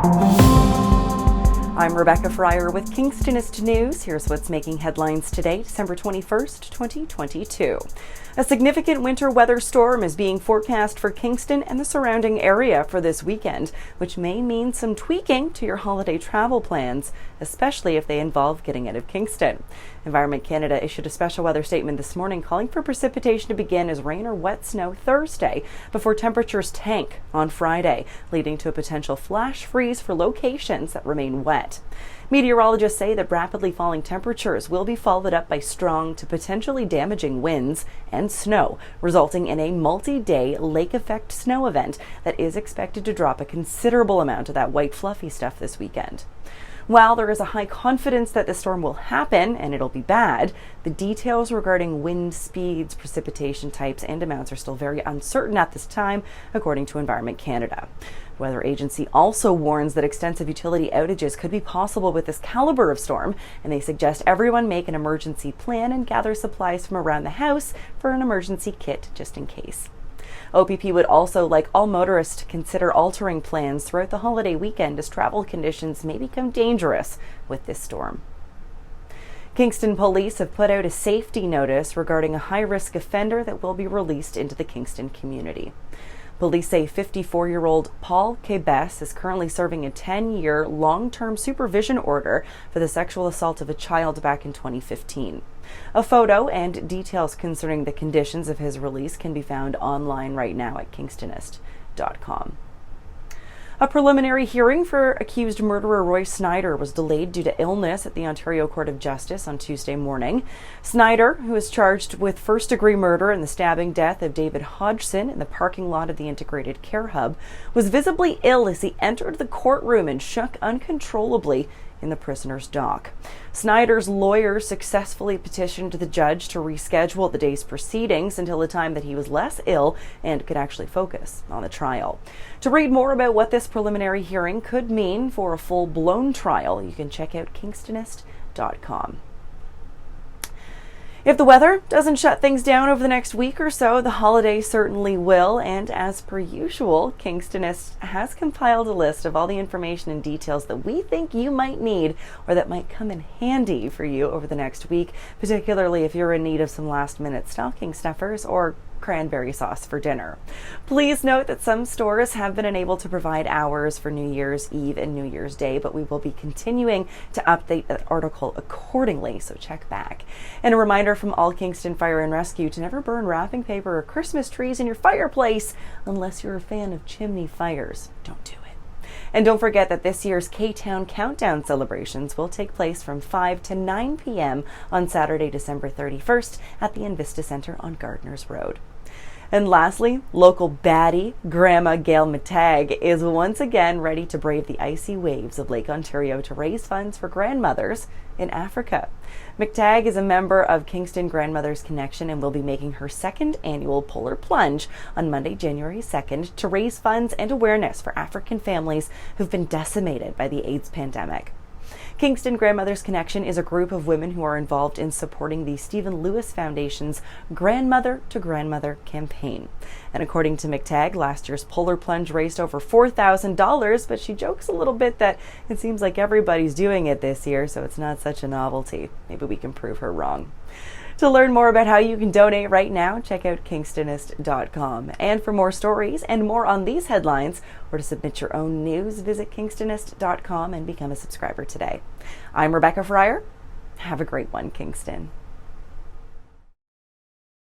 I'm Rebecca Fryer with Kingstonist News. Here's what's making headlines today, December 21st, 2022. A significant winter weather storm is being forecast for Kingston and the surrounding area for this weekend, which may mean some tweaking to your holiday travel plans, especially if they involve getting out of Kingston. Environment Canada issued a special weather statement this morning calling for precipitation to begin as rain or wet snow Thursday before temperatures tank on Friday, leading to a potential flash freeze for locations that remain wet. Meteorologists say that rapidly falling temperatures will be followed up by strong to potentially damaging winds and snow, resulting in a multi-day lake effect snow event that is expected to drop a considerable amount of that white fluffy stuff this weekend. While there is a high confidence that the storm will happen and it'll be bad, the details regarding wind speeds, precipitation types, and amounts are still very uncertain at this time, according to Environment Canada. The Weather Agency also warns that extensive utility outages could be possible with this caliber of storm, and they suggest everyone make an emergency plan and gather supplies from around the house for an emergency kit just in case. OPP would also like all motorists to consider altering plans throughout the holiday weekend as travel conditions may become dangerous with this storm. Kingston police have put out a safety notice regarding a high-risk offender that will be released into the Kingston community. Police say 54-year-old Paul Kebes is currently serving a 10-year long-term supervision order for the sexual assault of a child back in 2015. A photo and details concerning the conditions of his release can be found online right now at Kingstonist.com. A preliminary hearing for accused murderer Roy Snyder was delayed due to illness at the Ontario Court of Justice on Tuesday morning. Snyder, who is charged with first-degree murder in the stabbing death of David Hodgson in the parking lot of the Integrated Care Hub, was visibly ill as he entered the courtroom and shook uncontrollably in the prisoner's dock. Snyder's lawyer successfully petitioned the judge to reschedule the day's proceedings until a time that he was less ill and could actually focus on the trial. To read more about what this preliminary hearing could mean for a full-blown trial, you can check out Kingstonist.com. If the weather doesn't shut things down over the next week or so, the holiday certainly will, and as per usual, Kingstonist has compiled a list of all the information and details that we think you might need or that might come in handy for you over the next week, particularly if you're in need of some last-minute stocking stuffers or cranberry sauce for dinner. Please note that some stores have been unable to provide hours for New Year's Eve and New Year's Day, but we will be continuing to update that article accordingly, so check back. And a reminder from all Kingston Fire and Rescue to never burn wrapping paper or Christmas trees in your fireplace unless you're a fan of chimney fires. Don't do it. And don't forget that this year's K-Town Countdown celebrations will take place from 5 to 9 p.m. on Saturday, December 31st at the Invista Centre on Gardners Road. And lastly, local baddie, Grandma Gail McTagg, is once again ready to brave the icy waves of Lake Ontario to raise funds for grandmothers in Africa. McTagg is a member of Kingston Grandmothers Connection and will be making her second annual polar plunge on Monday, January 2nd to raise funds and awareness for African families who've been decimated by the AIDS pandemic. Kingston Grandmothers Connection is a group of women who are involved in supporting the Stephen Lewis Foundation's Grandmother to Grandmother campaign. And according to McTagg, last year's polar plunge raised over $4,000, but she jokes a little bit that it seems like everybody's doing it this year, so it's not such a novelty. Maybe we can prove her wrong. To learn more about how you can donate right now, check out Kingstonist.com. And for more stories and more on these headlines, or to submit your own news, visit Kingstonist.com and become a subscriber today. I'm Rebecca Fryer. Have a great one, Kingston.